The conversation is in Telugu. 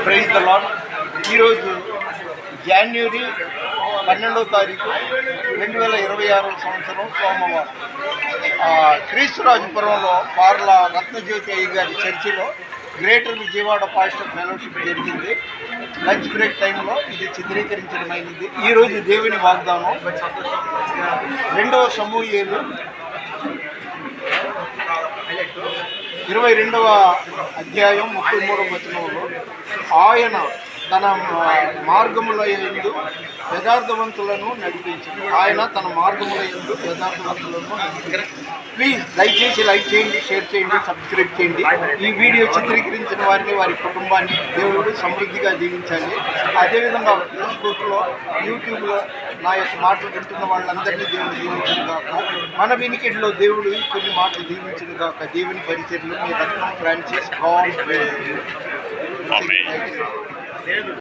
Praise the lord. ఈరోజు జనవరి 12వ తారీఖు 2026 సంవత్సరం సోమవారం క్రీస్తురాజపురంలో పార్ల రత్నజ్యోతి అయ్య గారి చర్చిలో గ్రేటర్ విజయవాడ పాస్టర్ ఫెలోషిప్ జరిగింది. లంచ్ బ్రేక్ టైంలో ఇది చిత్రీకరించడమైనది. ఈరోజు దేవుని వాగ్దానం 2వ సమూయేలు 22వ అధ్యాయం 33వ వచనంలో ఆయన తన మార్గముల యందు యథార్థవంతులను నడిపించింది. ఆయన తన మార్గముల యందు యథార్థవంతులను ప్లీజ్ దయచేసి లైక్ చేయండి, షేర్ చేయండి, సబ్స్క్రైబ్ చేయండి. ఈ వీడియో చిత్రీకరించిన వారిని, వారి కుటుంబాన్ని దేవుడు సమృద్ధిగా దీవించాలి. అదేవిధంగా ఫేస్బుక్లో, యూట్యూబ్లో నా యొక్క మాటలు వింటున్న వాళ్ళందరినీ దేవుడు దీవించిన కాక, మన వినికిడిలో దేవుడు కొన్ని మాటలు దీవించిన కాక. దేవుని పరిచర్లు మీ రత్నం ఫ్రాన్సిస్. God bless you.